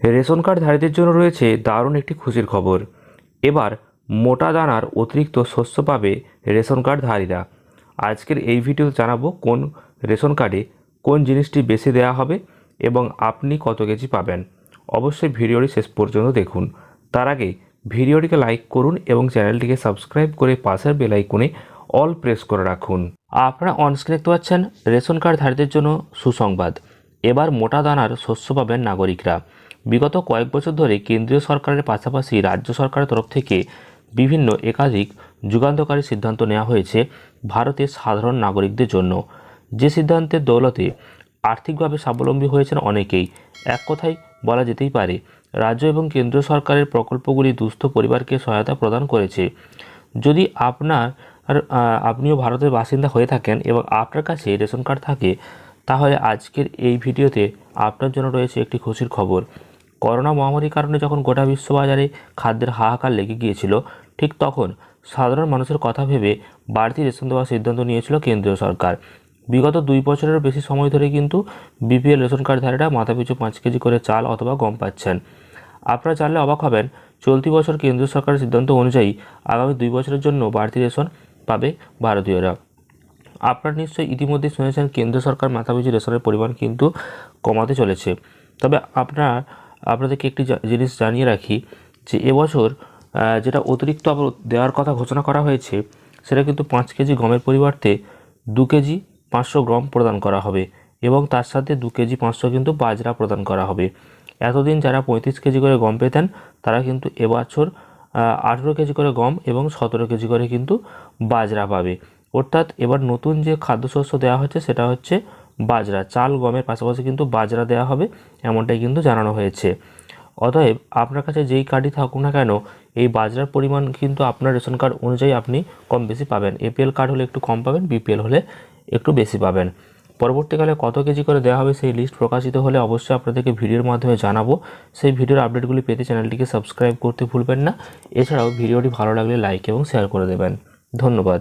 Ration কার্ডধারীদের জন্য রয়েছে দারুণ একটি খুশির খবর। এবার মোটা দানার অতিরিক্ত শস্য পাবে রেশন কার্ডধারীরা। আজকের এই ভিডিওতে জানাবো কোন রেশন কার্ডে কোন জিনিসটি বেশি দেওয়া হবে এবং আপনি কত কেজি পাবেন। অবশ্যই ভিডিওটি শেষ পর্যন্ত দেখুন। তার আগে ভিডিওটিকে লাইক করুন এবং চ্যানেলটিকে সাবস্ক্রাইব করে পাশের বেল আইকনে অল প্রেস করে রাখুন। আপনারা অনস্ক্রিনে দেখতে পাচ্ছেন রেশন কার্ডধারীদের জন্য সুসংবাদ। এবার মোটা দানার শস্য পাবেন নাগরিকরা। বিগত কয়েক বছর ধরে কেন্দ্রীয় সরকারের পাশাপাশি রাজ্য সরকারের তরফ থেকে বিভিন্ন একাধিক যুগান্তকারী সিদ্ধান্ত নেওয়া হয়েছে ভারতের সাধারণ নাগরিকদের জন্য, যে সিদ্ধান্তের দৌলতে আর্থিকভাবে স্বাবলম্বী হয়েছেন অনেকেই। এক কথায় বলা যেতেই পারে রাজ্য এবং কেন্দ্রীয় সরকারের প্রকল্পগুলি দুস্থ পরিবারকে সহায়তা প্রদান করেছে। যদি আপনিও ভারতের বাসিন্দা হয়ে থাকেন এবং আপনার কাছে রেশন কার্ড থাকে, তাহলে আজকের এই ভিডিওতে আপনার জন্য রয়েছে একটি খুশির খবর। করোনা মহামারীর কারণে যখন গোটা বিশ্ববাজারে খাদ্যের হাহাকার লেগে গিয়েছিল, ঠিক তখন সাধারণ মানুষের কথা ভেবে বাড়তি রেশন দেওয়ার সিদ্ধান্ত নিয়েছিল কেন্দ্রীয় সরকার। বিগত 2 বছরেরও বেশি সময় ধরে কিন্তু বিপিএল রেশন কার্ডধারীরা মাথাপিছু 5 কেজি করে চাল অথবা গম পাচ্ছেন। আপনারা জানলে অবাক হবেন, চলতি বছর কেন্দ্রীয় সরকারের সিদ্ধান্ত অনুযায়ী আগামী 2 বছরের জন্য বাড়তি রেশন পাবে ভারতীয়রা। আপনারা নিশ্চয়ই ইতিমধ্যে শুনেছেন কেন্দ্র সরকার মাথাপিছু রেশনের পরিমাণ কিন্তু কমাতে চলেছে। তবে আপনাদেরকে একটি জিনিস জানিয়ে রাখি যে এবছর যেটা অতিরিক্ত আবার দেওয়ার কথা ঘোষণা করা হয়েছে, সেটা কিন্তু 5 কেজি গমের পরিবর্তে 2 কেজি 500 গ্রাম প্রদান করা হবে এবং তার সাথে 2 কেজি 500 কিন্তু বাজরা প্রদান করা হবে। এতদিন যারা 35 কেজি করে গম পেতেন, তারা কিন্তু এবছর 18 কেজি করে গম এবং 17 কেজি করে কিন্তু বাজরা পাবে। অর্থাৎ এবার নতুন যে খাদ্যশস্য দেওয়া হচ্ছে সেটা হচ্ছে বাজরা। চাল গমের পাশাপাশি কিন্তু বাজরা দেওয়া হবে, এমনটাই কিন্তু জানানো হয়েছে। অতএব আপনার কাছে যেই কার্ডই থাকুক না কেন, এই বাজরার পরিমাণ কিন্তু আপনার রেশন কার্ড অনুযায়ী আপনি কম বেশি পাবেন। এপিএল কার্ড হলে একটু কম পাবেন, বিপিএল হলে একটু বেশি পাবেন। পরবর্তীকালে কত কেজি করে দেওয়া হবে সেই লিস্ট প্রকাশিত হলে অবশ্যই আপনাদেরকে ভিডিওর মাধ্যমে জানাবো। সেই ভিডিওর আপডেটগুলি পেতে চ্যানেলটিকে সাবস্ক্রাইব করতে ভুলবেন না। এছাড়াও ভিডিওটি ভালো লাগলে লাইক এবং শেয়ার করে দেবেন। ধন্যবাদ।